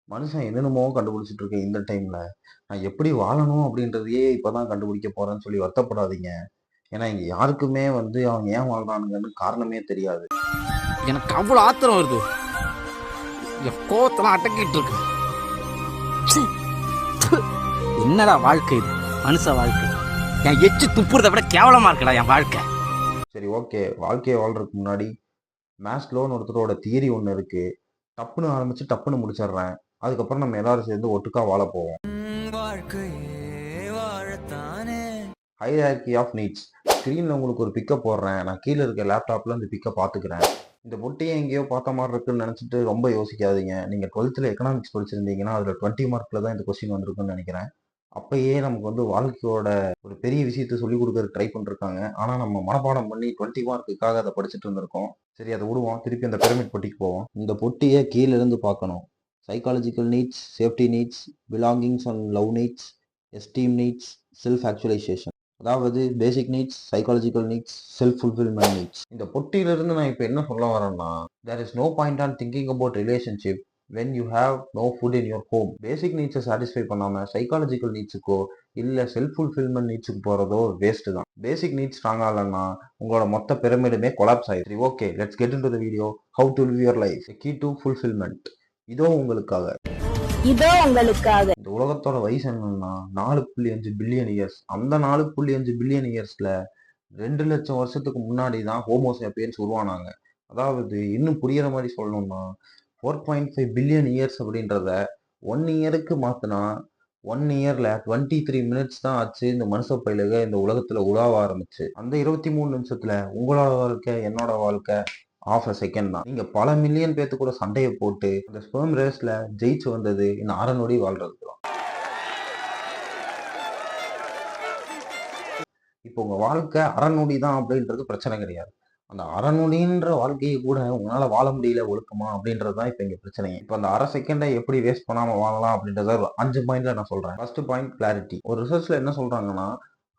மனுஷன் என்னென்னமோ கண்டுபிடிச்சிட்டு இருக்கேன் இந்த டைம்ல. நான் எப்படி வாழணும் அப்படின்றதையே இப்பதான் கண்டுபிடிக்க போறேன்னு சொல்லி வருத்தப்படாதீங்க. ஏன்னா இங்க யாருக்குமே வந்து அவங்க ஏன் வாழ்றானுங்கன்னு காரணமே தெரியாது. எனக்கு அவ்வளவு ஆத்திரம் வருது. என் கோவத்தெல்லாம் அடக்கிட்டு இருக்கு. ச்சீ. ப்பு. என்னடா வாழ்க்கை இது? மனுஷ வாழ்க்கை என் எச்சு துப்புறதை விட கேவலமா இருக்குடா என் வாழ்க்கை. சரி, ஓகே. வாழ்க்கைய வாழ்றதுக்கு முன்னாடி மேஸ்லோன்னு ஒருத்தரோட தியரி ஒண்ணு இருக்கு. டப்புன்னு ஆரம்பிச்சு டப்புன்னு முடிச்சிடுறேன். அதுக்கப்புறம் நம்ம எல்லாரும் சேர்ந்து ஒட்டுக்கா வாழ போவோம். Hierarchy of needs. ஸ்க்ரீன்ல உங்களுக்கு ஒரு பிக்க போடுறேன். நான் கீழே இருக்க லேப்டாப்ல அந்த பிக்க பார்த்துக்கிறேன். இந்த பொட்டியை எங்கேயோ பார்த்த மாதிரி இருக்குன்னு நினைச்சிட்டு ரொம்ப யோசிக்காதீங்க. நீங்க 12th எக்கனாமிக்ஸ் படிச்சிருந்தீங்கன்னா அதுல 20 மார்க்ல தான் இந்த கொஸ்டின் வந்திருக்குன்னு நினைக்கிறேன். அப்பயே நமக்கு வந்து வாழ்க்கையோட ஒரு பெரிய விஷயத்த சொல்லிக் கொடுக்கறதுக்கு ட்ரை பண்ணிருக்காங்க. ஆனா நம்ம மனப்பாடம் பண்ணி 20 மார்க்குக்காக அதை படிச்சுட்டு இருந்திருக்கோம். சரி, அதை விடுவோம். திருப்பி அந்த பிரமிட் பொட்டிக்கு போவோம். இந்த பொட்டியை கீழே இருந்து பார்க்கணும். Psychological needs, safety needs, belongings and love needs, esteem needs, self actualization. அதாவது basic needs, psychological needs, self fulfillment needs. இந்த பொட்டியிலிருந்து நான் இப்போ என்ன சொல்ல வரேன்னா, there is no point on thinking about relationship when you have no food in your home. Basic நீட்ஸை satisfy பண்ணாம சைக்காலஜிக்கல் நீட்ஸுக்கோ இல்ல செல்ஃப் ஃபுல்ஃபில்மெண்ட் நீட்ஸுக்கு போறதோ வேஸ்ட் தான். பேசிக் நீட்ஸ் ஸ்ட்ராங்கா இல்லைன்னா உங்களோட மொத்த பிரமிடுமே கொலாப்ஸ் ஆயிடுச்சு. Okay, let's get into the video. How to live your life, key to fulfilment. இதோ உங்களுக்காக. இந்த உலகத்தோட வயசு என்னன்னா 4.5 பில்லியன் இயர்ஸ். அந்த 4.5 பில்லியன் இயர்ஸ்ல 2 லட்சம் வருஷத்துக்கு முன்னாடி தான் ஹோமோசேப்பியன்ஸ் உருவானாங்க. அதாவது இன்னும் புரியுற மாதிரி சொல்லணும்னா 4.5 பில்லியன் இயர்ஸ் அப்படின்றத 1 இயருக்கு மாத்தினா 1 இயர்ல 23 மினிட்ஸ் தான் ஆச்சு இந்த மனுஷ பயிலுக இந்த உலகத்துல உலாவ ஆரம்பிச்சு. அந்த 23 நிமிஷத்துல உங்களோட வாழ்க்கை என்னோட வாழ்க்கை ஆஃப் அ செகண்ட் தான். நீங்க பல மில்லியன் பேத்து கூட சண்டையை போட்டு அந்த ஸ்பெர்ம் ரேஸ்ல ஜெயிச்சு வந்தது இந்த அரை நொடி வாழ்றதுக்கு தான். இப்போ உங்க வாழ்க்கை அரை நொடி தான் அப்படின்றது பிரச்சனை கிடையாது. அந்த அரை நொடின்ற வாழ்க்கையை கூட உங்களால வாழ முடியல ஒழுக்கமா அப்படின்றது தான் இப்போ இங்க பிரச்சனையே. இப்போ அந்த அரை செகண்டை எப்படி வேஸ்ட் பண்ணாம வாழலாம் அப்படின்றத ஒரு 5 பாயிண்ட்ல நான் சொல்றேன். First point, clarity. ஒரு ரிசர்ச்ல என்ன சொல்றாங்கன்னா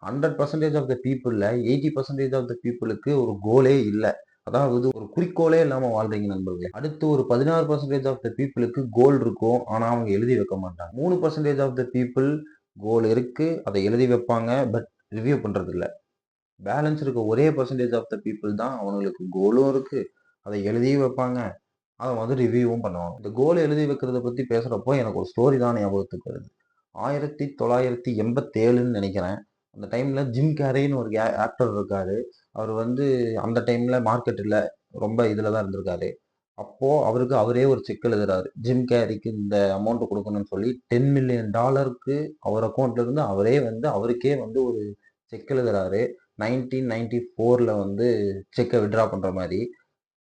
100% ஆஃப் த பீப்புள்ல 80% ஆஃப் த பீப்புளுக்கு ஒரு கோலே இல்லை. அதாவது ஒரு குறிக்கோளே இல்லாம வாழ்றீங்க நண்பர்களே. அடுத்து ஒரு 16% ஆஃப் த பீப்புளுக்கு கோல் இருக்கும், ஆனா அவங்க எழுதி வைக்க மாட்டாங்க. 3% ஆஃப் த பீப்புள் கோல் இருக்கு, அதை எழுதி வைப்பாங்க, பட் ரிவ்யூ பண்றது இல்ல. பேலன்ஸ் இருக்க ஒரே பர்சன்டேஜ் ஆஃப் த பீப்புள் தான் அவங்களுக்கு கோலும் இருக்கு, அதை எழுதியும் வைப்பாங்க, அதை வந்து ரிவ்யூவும் பண்ணுவாங்க. இந்த கோல் எழுதி வைக்கிறத பத்தி பேசுறப்போ எனக்கு ஒரு ஸ்டோரி தான் ஞாபகத்துக்கு வருது. 1987ன்னு நினைக்கிறேன். அந்த டைம்ல ஜிம் கேரின்னு ஒரு ஆக்டர் இருக்காரு. அவர் வந்து அந்த டைம்ல மார்க்கெட்டில் ரொம்ப இதில் தான் இருந்திருக்காரு. அப்போ அவருக்கு அவரே ஒரு செக் எழுதுறாரு. ஜிம் கேரிக்கு இந்த அமௌண்ட் கொடுக்கணும்னு சொல்லி $10 மில்லியன் அவர் அக்கௌண்ட்ல இருந்து அவரே வந்து அவருக்கே வந்து ஒரு செக் எழுதுறாரு. 1994ல வந்து செக்கை விட்ரா பண்ற மாதிரி.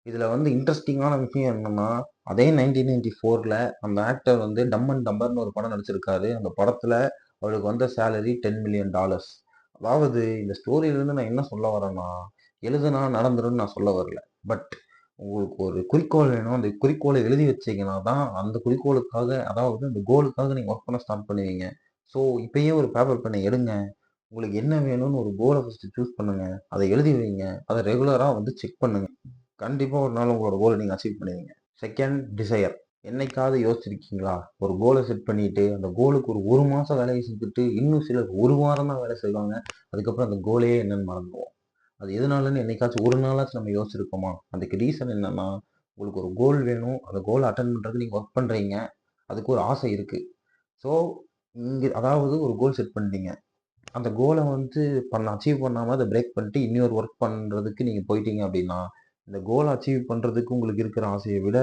இதுல வந்து இன்ட்ரெஸ்டிங்கான விஷயம் என்னன்னா, அதே 1994ல அந்த ஆக்டர் வந்து டம் அண்ட் டம்பர்னு ஒரு படம் நடிச்சிருக்காரு. அந்த படத்துல அவருக்கு வந்த சேலரி $10 மில்லியன். அதாவது இந்த ஸ்டோரியில இருந்து நான் என்ன சொல்ல வரேன்னா, எழுதுனா நடந்துருன்னு நான் சொல்ல வரல. பட் உங்களுக்கு ஒரு குறிக்கோள் வேணும். அந்த குறிக்கோளை எழுதி வச்சீங்கன்னா தான் அந்த குறிக்கோளுக்காக, அதாவது அந்த கோலுக்காக நீங்க ஒர்க் பண்ண ஸ்டார்ட் பண்ணுவீங்க. ஸோ இப்பயே ஒரு பேப்பர் பெண்ணை எடுங்க. உங்களுக்கு என்ன வேணும்னு ஒரு கோலை ஃபர்ஸ்ட் சூஸ் பண்ணுங்க. அதை எழுதி வைங்க. அதை ரெகுலரா வந்து செக் பண்ணுங்க. கண்டிப்பா ஒரு நாள் உங்களோட கோலை நீங்க அச்சீவ் பண்ணுவீங்க. Second, desire. என்னைக்காவது யோசிச்சிருக்கீங்களா? ஒரு கோலை செட் பண்ணிட்டு அந்த கோலுக்கு ஒரு மாசம் வேலையை செஞ்சுட்டு இன்னும் சிலர் ஒரு வாரம் தான் வேலை செய்வாங்க. அதுக்கப்புறம் அந்த கோலே என்னன்னு மறந்துடுவோம். அது எதனாலன்னு என்னைக்காச்சும் ஒரு நாளாச்சும் நம்ம யோசிச்சிருக்கோமா? அதுக்கு ரீசன் என்னன்னா, உங்களுக்கு ஒரு கோல் வேணும். அந்த கோலை அட்டன் பண்றதுக்கு நீங்க ஒர்க் பண்றீங்க. அதுக்கு ஒரு ஆசை இருக்கு. ஸோ இங்க அதாவது ஒரு கோல் செட் பண்ணிட்டீங்க. அந்த கோலை வந்து அச்சீவ் பண்ணாம அதை பிரேக் பண்ணிட்டு இன்னொரு ஒர்க் பண்றதுக்கு நீங்க போயிட்டீங்க அப்படின்னா, இந்த கோலை அச்சீவ் பண்றதுக்கு உங்களுக்கு இருக்கிற ஆசையை விட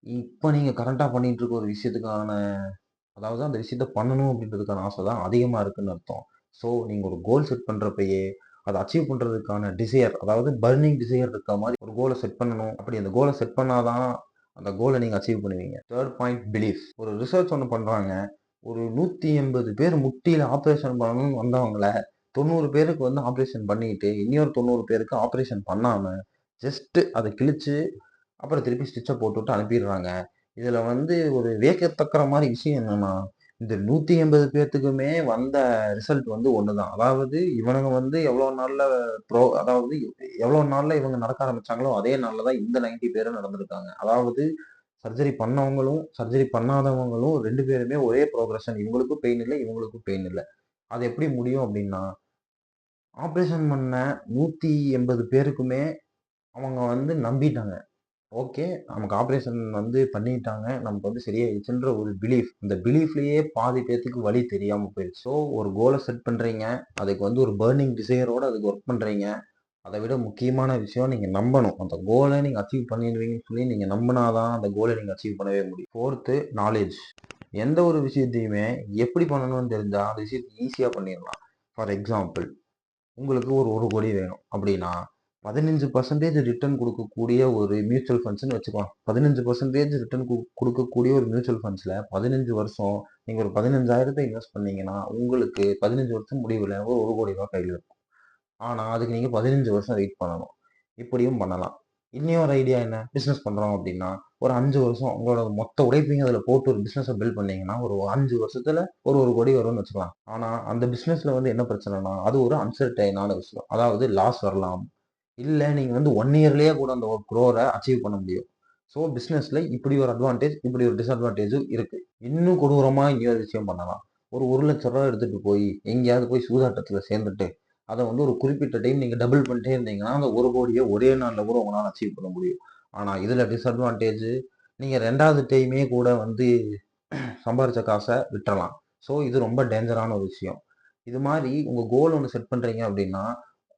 இப்ப நீங்க கரண்டா பண்ணிட்டு இருக்க ஒரு விஷயத்துக்கான, அதாவது அந்த விஷயத்த பண்ணணும் அப்படின்றதுக்கான ஆசை தான் அதிகமா இருக்குன்னு அர்த்தம். ஸோ நீங்க ஒரு கோல் செட் பண்றப்பயே அதை அச்சீவ் பண்றதுக்கான டிசையர், அதாவது பர்னிங் டிசையர் இருக்க மாதிரி ஒரு கோலை செட் பண்ணணும். அப்படி அந்த கோலை செட் பண்ணாதான் அந்த கோலை நீங்க அச்சீவ் பண்ணுவீங்க. Third point, belief. ஒரு ரிசர்ச் ஒன்று பண்றாங்க. ஒரு 180 பேர் முட்டியில ஆப்ரேஷன் பண்ணணும்னு வந்தவங்கள 90 பேருக்கு வந்து ஆப்ரேஷன் பண்ணிட்டு இன்னொரு 90 பேருக்கு ஆப்ரேஷன் பண்ணாம ஜஸ்ட் அதை கிழிச்சு அப்புறம் திருப்பி ஸ்டிச்சை போட்டுவிட்டு அனுப்பிடுறாங்க. இதுல வந்து ஒரு வியக்கத்தக்கிற மாதிரி விஷயம் என்னன்னா, இந்த 180 பேர்த்துக்குமே வந்த ரிசல்ட் வந்து ஒண்ணுதான். அதாவது இவனுங்க வந்து எவ்வளவு நாள்ல அதாவது எவ்வளவு நாள்ல இவங்க நடக்க ஆரம்பிச்சாங்களோ அதே நாள்ல தான் இந்த 90 பேரும் நடந்திருக்காங்க. அதாவது சர்ஜரி பண்ணவங்களும், சர்ஜரி பண்ணாதவங்களும் 2 பேருமே ஒரே ப்ரோக்ரஷன். இவங்களுக்கும் பெயின் இல்ல, இவங்களுக்கும் பெயின் இல்ல. அது எப்படி முடியும் அப்படின்னா, ஆப்ரேஷன் பண்ண 180 பேருக்குமே அவங்க வந்து நம்பிட்டாங்க. ஓகே. நமக்கு ஆப்ரேஷன் வந்து பண்ணிட்டாங்க. நமக்கு வந்து சரியாயிடுச்சுன்ற ஒரு பிலீஃப். அந்த பிலீஃப்லயே பாதி பேத்துக்கு வலி தெரியாம போயிருச்சு. ஸோ ஒரு கோல செட் பண்றீங்க. அதுக்கு வந்து ஒரு பர்னிங் டிசையரோட அதுக்கு ஒர்க் பண்றீங்க. அத விட முக்கியமான விஷயம் நீங்க நம்பணும். அந்த கோல நீங்க அச்சீவ் பண்ணிருவீங்கன்னு சொல்லி நீங்க நம்புனா தான் அந்த கோல நீங்க அச்சீவ் பண்ணவே முடியும். 4த் நாலேட்ஜ். எந்த ஒரு விஷயத்தையுமே எப்படி பண்ணணும்னு தெரிஞ்சா, அந்த விஷயத்த ஈஸியா பண்ணிரலாம். ஃபார் எக்ஸாம்பிள் உங்களுக்கு ஒரு 1,00,00,000 வேணும் அப்படின்னா, 15% ரிட்டர்ன் குடுக்கக்கூடிய ஒரு மியூச்சுவல் ஃபண்ட்ஸ்ன்னு வச்சுக்கலாம். 15% ரிட்டர்ன் குடுக்கக்கூடிய ஒரு மியூச்சுவல் ஃபண்ட்ஸ்ல 15 வருஷம் நீங்க ஒரு 15,000 இன்வெஸ்ட் பண்ணீங்கன்னா, உங்களுக்கு 15 வருஷம் முடிவுல ஒரு ரூ. 1,00,00,000 கையில இருக்கும். ஆனா, அதுக்கு நீங்க 15 வருஷம் வெயிட் பண்ணணும். இப்படியும் பண்ணலாம். இன்னியொரு ஐடியா என்ன? பிசினஸ் பண்றோம் அப்படின்னா, ஒரு 5 வருஷம் உங்களோட மொத்த உழைப்பையும் அதுல போட்டு ஒரு பிசினஸ பில்ட் பண்ணீங்கன்னா, ஒரு 5 வருஷத்துல ஒரு 1,00,00,000 வரும்னு வச்சுக்கலாம். ஆனா, அந்த பிசினஸ்ல வந்து என்ன பிரச்சனைன்னா, அது ஒரு அன்சர்டைனான விஷயம். அதாவது லாஸ் வரலாம். இல்ல நீங்க வந்து 1 இயர்லயே கூட அந்த ஒரு குரோர அச்சீவ் பண்ண முடியும். ஸோ பிசினஸ்ல இப்படி ஒரு அட்வான்டேஜ், இப்படி ஒரு டிஸ்அட்வான்டேஜும் இருக்கு. இன்னும் கொடூரமா இன்னொரு விஷயம் பண்ணலாம். ஒரு ரூ. 1,00,000 எடுத்துட்டு போய் எங்கேயாவது போய் சூதாட்டத்துல சேர்ந்துட்டு, அத வந்து ஒரு குறிப்பிட்ட டைம் நீங்க டபுள் பண்ணிட்டே இருந்தீங்கன்னா, அந்த 1,00,00,000 ஒரே நாள்ல கூட உங்களால அச்சீவ் பண்ண முடியும். ஆனா இதுல டிஸ்அட்வான்டேஜ் நீங்க 2வது டைமே கூட வந்து சம்பாரிச்ச காச விட்டுறலாம். ஸோ இது ரொம்ப டேஞ்சரான ஒரு விஷயம். இது மாரி உங்க கோல் ஒண்ணு செட் பண்றீங்க அப்படின்னா,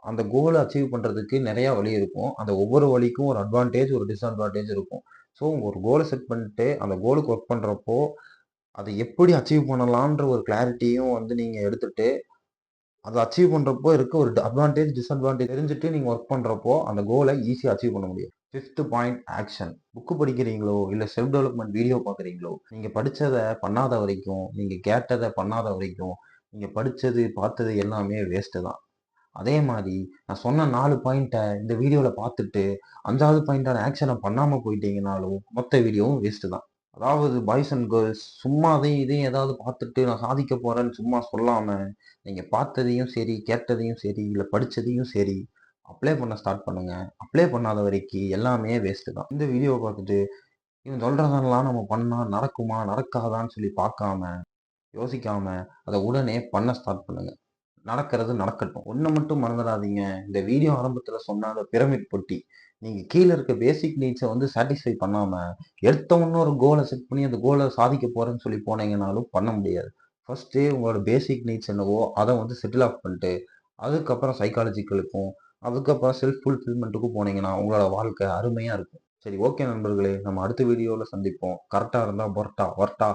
அந்த கோல அச்சீவ் பண்றதுக்கு நெறைய வழி இருக்கும். அந்த ஒவ்வொரு வழிக்கும் ஒரு அட்வான்டேஜ், ஒரு டிஸ்அட்வான்டேஜ் இருக்கும். ஸோ ஒரு கோல செட் பண்ணிட்டு, அந்த கோலுக்கு ஒர்க் பண்றப்போ, அத எப்படி அச்சீவ் பண்ணலான்ற ஒரு கிளாரிட்டியும் வந்து நீங்க எடுத்துட்டு, அத அச்சீவ் பண்றப்போ இருக்க ஒரு அட்வான்டேஜ், டிஸ்அட்வான்டேஜ் தெரிஞ்சுட்டு நீங்க ஒர்க் பண்றப்போ, அந்த கோல ஈஸியா அச்சீவ் பண்ண முடியும். Fifth point action. புக் படிக்கிறீங்களோ, இல்ல செல்ஃப் டெவலப்மென்ட் வீடியோ பார்க்குறீங்களோ, நீங்க படிச்சத பண்ணாத வரைக்கும், நீங்க கேட்டத பண்ணாத வரைக்கும், நீங்க படிச்சது, பார்த்தது எல்லாமே வேஸ்ட் தான். அதே மாரி நான் சொன்ன 4 பாயிண்ட்ட இந்த வீடியோல பார்த்துட்டு, 5வது பாயிண்டான ஆக்ஷன பண்ணாம போயிட்டீங்கனாலும், மொத்த வீடியோவும் வேஸ்ட் தான். அதாவது பாய்ஸ் அண்ட் கேர்ள்ஸ் சும்மா அதையும் இதையும் ஏதாவது பார்த்துட்டு நான் சாதிக்க போறேன்னு சும்மா சொல்லாம, நீங்க பார்த்ததையும் சரி, கேட்டதையும் சரி, இல்ல படிச்சதையும் சரி, அப்ளை பண்ண ஸ்டார்ட் பண்ணுங்க. அப்ளை பண்ணாத வரைக்கு எல்லாமே வேஸ்ட் தான். இந்த வீடியோவ பார்த்துட்டு, இவன் சொல்றதெல்லாம் நம்ம பண்ணா நடக்குமா? நடக்காதான்னு சொல்லி பார்க்காம, யோசிக்காம, அத உடனே பண்ண ஸ்டார்ட் பண்ணுங்க. நடக்கிறது நடக்கட்டும். ஒண்ண மட்டும் மறந்துடாதீங்க. இந்த வீடியோ ஆரம்பத்துல சொன்ன அந்த பிரமிட் பொட்டி. நீங்க கீழ இருக்க பேசிக் நீட்ஸ வந்து சாட்டிஸ்ஃபை பண்ணாம, எடுத்த உடனே ஒரு கோல செட் பண்ணி அந்த கோல சாதிக்க போறேன்னு சொல்லி போனீங்கனாலும் பண்ண முடியாது. ஃபர்ஸ்ட்டு உங்களோட பேசிக் நீட்ஸ் என்னவோ, அத வந்து செட்டில் ஆஃப் பண்ணிட்டு, அதுக்கப்புறம் சைக்காலஜிக்கலுக்கும், அதுக்கப்புறம் செல்ஃப் ஃபுல்ஃபில்மென்ட்டுக்கும் போனீங்கன்னா, உங்களோட வாழ்க்கை அருமையா இருக்கும். சரி ஓகே நண்பர்களே! நம்ம அடுத்த வீடியோல சந்திப்போம். கரெக்ட்டா இருந்தா வரட்டா?